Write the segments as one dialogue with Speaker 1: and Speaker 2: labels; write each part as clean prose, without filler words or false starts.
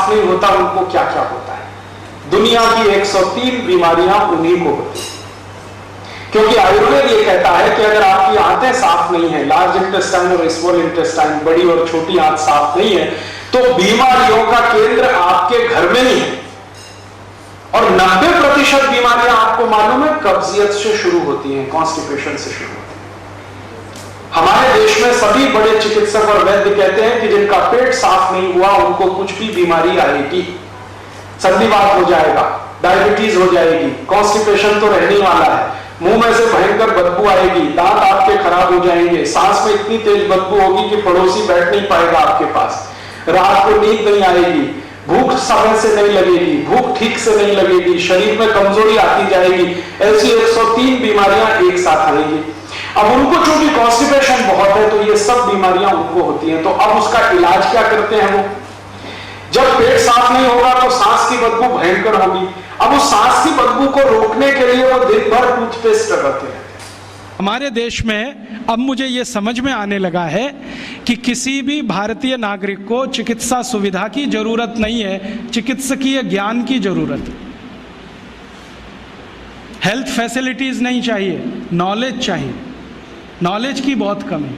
Speaker 1: साफ नहीं होता उनको क्या क्या होता है। दुनिया की 103 बीमारियां उन्हीं को होती है, क्योंकि आयुर्वेद ये कहता है कि अगर आपकी आंतें साफ नहीं है, लार्ज इंटेस्टाइन और स्मॉल इंटेस्टाइन, बड़ी और छोटी आंत साफ नहीं है, तो बीमारियों का केंद्र आपके घर में ही है। और 90% बीमारियां आपको मालूम है कब्जियत से शुरू होती हैं, कॉन्स्टिपेशन से शुरू होती हैं। हमारे देश में सभी बड़े चिकित्सक और वैद्य कहते हैं कि जिनका पेट साफ नहीं हुआ उनको कुछ भी बीमारी आएगी, संधिवात हो जाएगा, डायबिटीज हो जाएगी, कॉन्स्टिपेशन तो रहने वाला है, मुंह में से भयंकर बदबू आएगी, दांत आपके खराब हो जाएंगे, सांस में इतनी तेज बदबू होगी कि पड़ोसी बैठ नहीं पाएगा आपके पास, रात को नींद नहीं आएगी, भूख समय से नहीं लगेगी, भूख ठीक से नहीं लगेगी, शरीर में कमजोरी आती जाएगी। ऐसी 103 बीमारियां एक साथ आएंगी। अब उनको चूंकि कॉन्स्टिपेशन बहुत है तो ये सब बीमारियां उनको होती हैं। तो अब उसका इलाज क्या करते हैं वो? जब पेट साफ नहीं होगा तो सांस की बदबू भयंकर होगी। अब उस सांस की बदबू को रोकने के लिए वो दिन भर टूथपेस्ट लगाते हैं।
Speaker 2: हमारे देश में अब मुझे ये समझ में आने लगा है कि किसी भी भारतीय नागरिक को चिकित्सा सुविधा की जरूरत नहीं है, चिकित्सकीय ज्ञान की जरूरत है। हेल्थ फैसिलिटीज नहीं चाहिए, नॉलेज चाहिए। नॉलेज की बहुत कमी,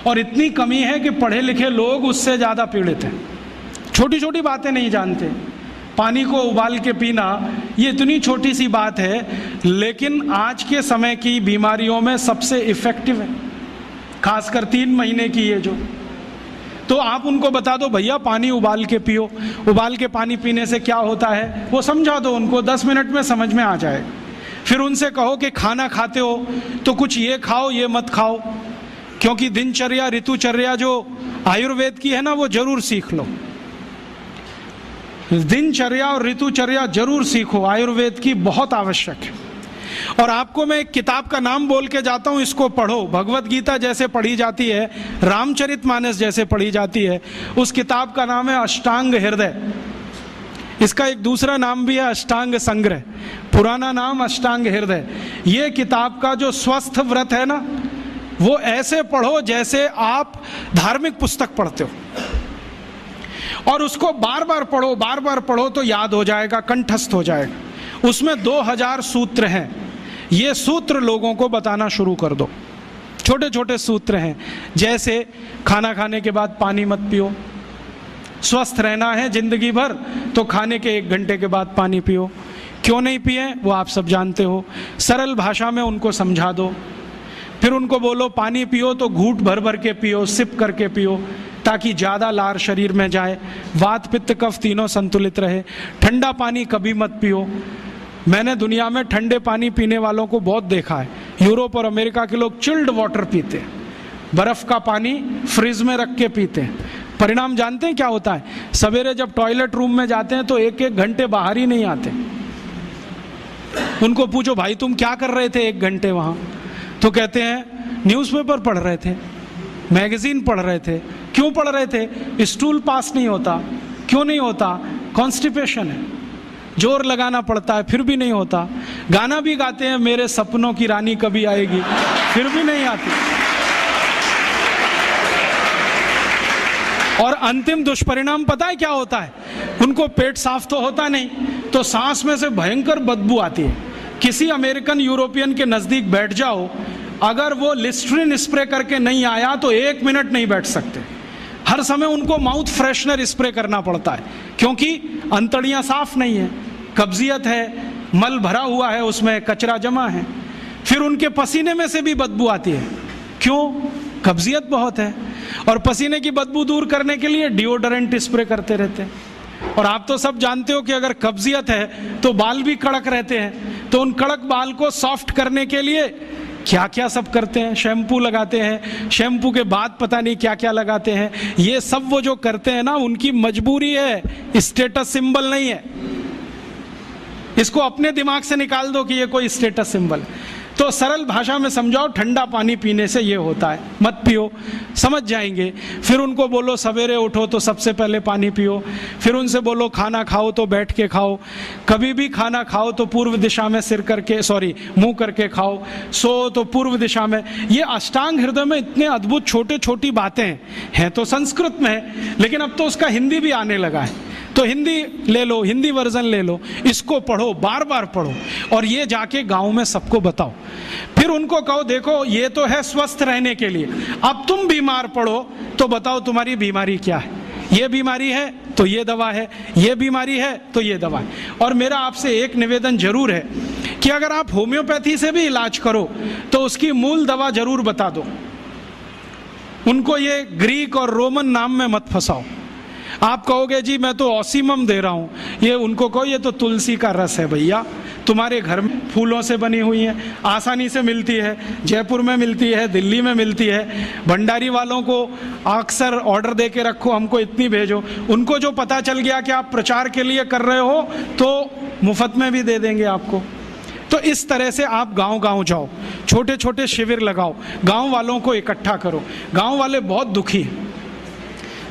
Speaker 2: और इतनी कमी है कि पढ़े लिखे लोग उससे ज़्यादा पीड़ित हैं। छोटी छोटी बातें नहीं जानते। पानी को उबाल के पीना ये इतनी छोटी सी बात है, लेकिन आज के समय की बीमारियों में सबसे इफ़ेक्टिव है, खासकर 3 महीने की ये जो। तो आप उनको बता दो भैया पानी उबाल के पियो, उबाल के पानी पीने से क्या होता है वो समझा दो उनको, 10 मिनट में समझ में आ जाए। फिर उनसे कहो कि खाना खाते हो तो कुछ ये खाओ ये मत खाओ, क्योंकि दिनचर्या ऋतुचर्या जो आयुर्वेद की है ना वो जरूर सीख लो। दिनचर्या और ऋतुचर्या जरूर सीखो, आयुर्वेद की बहुत आवश्यक है। और आपको मैं एक किताब का नाम बोल के जाता हूँ, इसको पढ़ो। भगवत गीता जैसे पढ़ी जाती है, रामचरितमानस जैसे पढ़ी जाती है, उस किताब का नाम है अष्टांग हृदय। इसका एक दूसरा नाम भी है अष्टांग संग्रह, पुराना नाम अष्टांग हृदय। ये किताब का जो स्वस्थ व्रत है ना, वो ऐसे पढ़ो जैसे आप धार्मिक पुस्तक पढ़ते हो, और उसको बार बार पढ़ो तो याद हो जाएगा, कंठस्थ हो जाएगा। उसमें 2000 सूत्र हैं। ये सूत्र लोगों को बताना शुरू कर दो। छोटे छोटे सूत्र हैं, जैसे खाना खाने के बाद पानी मत पियो, स्वस्थ रहना है जिंदगी भर तो खाने के 1 घंटे के बाद पानी पियो। क्यों नहीं पिए वो आप सब जानते हो, सरल भाषा में उनको समझा दो। फिर उनको बोलो पानी पियो तो घूंट भर भर के पियो, सिप करके पियो, ताकि ज़्यादा लार शरीर में जाए, वात पित्त कफ तीनों संतुलित रहे। ठंडा पानी कभी मत पियो। मैंने दुनिया में ठंडे पानी पीने वालों को बहुत देखा है। यूरोप और अमेरिका के लोग चिल्ड वाटर पीते हैं, बर्फ़ का पानी फ्रिज में रख के पीते हैं। परिणाम जानते हैं क्या होता है? सवेरे जब टॉयलेट रूम में जाते हैं तो 1-1 घंटे बाहर ही नहीं आते। उनको पूछो भाई तुम क्या कर रहे थे 1 घंटे वहाँ? तो कहते हैं न्यूज़पेपर पढ़ रहे थे, मैगजीन पढ़ रहे थे। क्यों पढ़ रहे थे? स्टूल पास नहीं होता। क्यों नहीं होता? कॉन्स्टिपेशन है, जोर लगाना पड़ता है फिर भी नहीं होता। गाना भी गाते हैं मेरे सपनों की रानी कभी आएगी, फिर भी नहीं आती। और अंतिम दुष्परिणाम पता है क्या होता है? उनको पेट साफ तो होता नहीं, तो सांस में से भयंकर बदबू आती है। किसी अमेरिकन यूरोपियन के नज़दीक बैठ जाओ, अगर वो लिस्ट्रीन स्प्रे करके नहीं आया तो 1 मिनट नहीं बैठ सकते। हर समय उनको माउथ फ्रेशनर स्प्रे करना पड़ता है, क्योंकि अंतड़ियाँ साफ नहीं है, कब्जियत है, मल भरा हुआ है, उसमें कचरा जमा है। फिर उनके पसीने में से भी बदबू आती है। क्यों? कब्जियत बहुत है। और पसीने की बदबू दूर करने के लिए डिओडोरेंट स्प्रे करते रहते हैं। और आप तो सब जानते हो कि अगर कब्जियत है तो बाल भी कड़क रहते हैं, तो उन कड़क बाल को सॉफ्ट करने के लिए क्या क्या सब करते हैं। शैम्पू लगाते हैं, शैम्पू के बाद पता नहीं क्या क्या लगाते हैं। ये सब वो जो करते हैं ना, उनकी मजबूरी है, स्टेटस सिंबल नहीं है। इसको अपने दिमाग से निकाल दो कि ये कोई स्टेटस सिंबल है। तो सरल भाषा में समझाओ, ठंडा पानी पीने से ये होता है, मत पियो, समझ जाएंगे। फिर उनको बोलो सवेरे उठो तो सबसे पहले पानी पियो। फिर उनसे बोलो खाना खाओ तो बैठ के खाओ, कभी भी खाना खाओ तो पूर्व दिशा में मुंह करके खाओ, सो तो पूर्व दिशा में। ये अष्टांग हृदय में इतने अद्भुत छोटी बातें हैं तो संस्कृत में है, लेकिन अब तो उसका हिंदी भी आने लगा है। तो हिंदी ले लो, हिंदी वर्जन ले लो, इसको पढ़ो, बार बार पढ़ो, और ये जाके गांव में सबको बताओ। फिर उनको कहो देखो ये तो है स्वस्थ रहने के लिए, अब तुम बीमार पड़ो तो बताओ तुम्हारी बीमारी क्या है। ये बीमारी है तो ये दवा है, ये बीमारी है तो ये दवा है। और मेरा आपसे एक निवेदन जरूर है कि अगर आप होम्योपैथी से भी इलाज करो तो उसकी मूल दवा जरूर बता दो। उनको ये ग्रीक और रोमन नाम में मत फंसाओ। आप कहोगे जी मैं तो ऑसीमम दे रहा हूँ, ये उनको कहो ये तो तुलसी का रस है भैया, तुम्हारे घर में फूलों से बनी हुई है, आसानी से मिलती है, जयपुर में मिलती है, दिल्ली में मिलती है। भंडारी वालों को अक्सर ऑर्डर दे के रखो, हमको इतनी भेजो। उनको जो पता चल गया कि आप प्रचार के लिए कर रहे हो तो मुफ्त में भी दे देंगे आपको। तो इस तरह से आप गांव गांव जाओ, छोटे छोटे शिविर लगाओ, गांव वालों को इकट्ठा करो। गांव वाले बहुत दुखी हैं,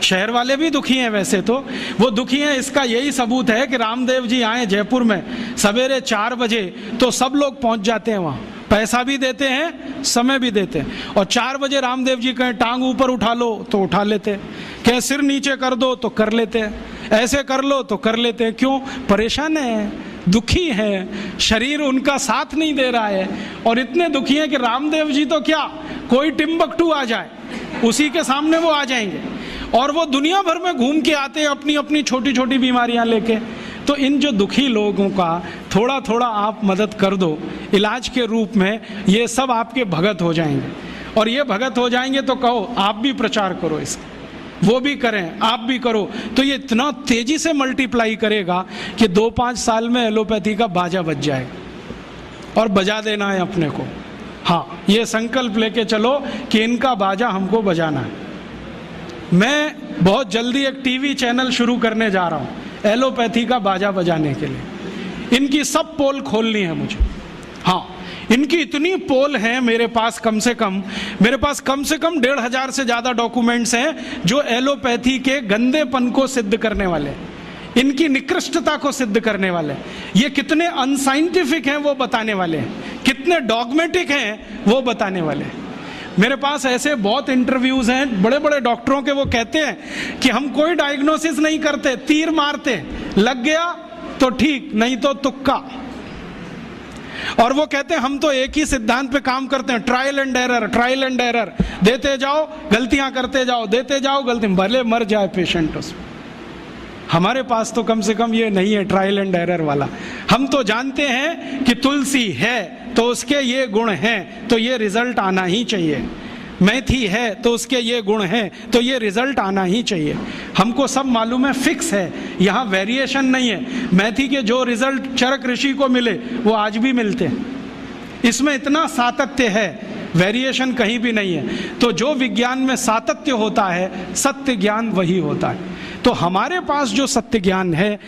Speaker 2: शहर वाले भी दुखी हैं, वैसे तो वो दुखी हैं। इसका यही सबूत है कि रामदेव जी आए जयपुर में सवेरे 4 बजे तो सब लोग पहुंच जाते हैं वहाँ, पैसा भी देते हैं, समय भी देते हैं। और 4 बजे रामदेव जी कहें टांग ऊपर उठा लो तो उठा लेते हैं, कहें सिर नीचे कर दो तो कर लेते हैं, ऐसे कर लो तो कर लेते हैं। क्यों? परेशान है, दुखी है, शरीर उनका साथ नहीं दे रहा है। और इतने दुखी हैं कि रामदेव जी तो क्या, कोई टिम्बकटू आ जाए उसी के सामने वो आ जाएंगे, और वो दुनिया भर में घूम के आते हैं अपनी अपनी छोटी छोटी बीमारियां लेके। तो इन जो दुखी लोगों का थोड़ा थोड़ा आप मदद कर दो इलाज के रूप में, ये सब आपके भगत हो जाएंगे। और ये भगत हो जाएंगे तो कहो आप भी प्रचार करो इसका, वो भी करें, आप भी करो, तो ये इतना तेजी से मल्टीप्लाई करेगा कि 2-5 साल में एलोपैथी का बाजा बज जाएगा। और बजा देना है अपने को, हाँ, ये संकल्प लेके चलो कि इनका बाजा हमको बजाना है। मैं बहुत जल्दी एक टीवी चैनल शुरू करने जा रहा हूँ एलोपैथी का बाजा बजाने के लिए। इनकी सब पोल खोलनी है मुझे, हाँ, इनकी इतनी पोल हैं मेरे पास, कम से कम 1,500 से ज़्यादा डॉक्यूमेंट्स हैं जो एलोपैथी के गंदेपन को सिद्ध करने वाले, इनकी निकृष्टता को सिद्ध करने वाले, ये कितने अनसाइंटिफिक हैं वो बताने वाले हैं, कितने डॉगमेटिक हैं वो बताने वाले हैं। मेरे पास ऐसे बहुत इंटरव्यूज हैं बड़े बड़े डॉक्टरों के, वो कहते हैं कि हम कोई डायग्नोसिस नहीं करते, तीर मारते, लग गया तो ठीक, नहीं तो तुक्का। और वो कहते हैं हम तो एक ही सिद्धांत पे काम करते हैं, ट्रायल एंड एरर, देते जाओ गलतियां करते जाओ, देते जाओ गलती, भले मर जाए पेशेंट उसमें। हमारे पास तो कम से कम ये नहीं है ट्रायल एंड एरर वाला। हम तो जानते हैं कि तुलसी है तो उसके ये गुण हैं तो ये रिजल्ट आना ही चाहिए, मेथी है तो उसके ये गुण हैं तो ये रिजल्ट आना ही चाहिए। हमको सब मालूम है, फिक्स है, यहाँ वेरिएशन नहीं है। मेथी के जो रिजल्ट चरक ऋषि को मिले वो आज भी मिलते हैं, इसमें इतना सातत्य है, वेरिएशन कहीं भी नहीं है। तो जो विज्ञान में सातत्य होता है, सत्य ज्ञान वही होता है। तो हमारे पास जो सत्य ज्ञान है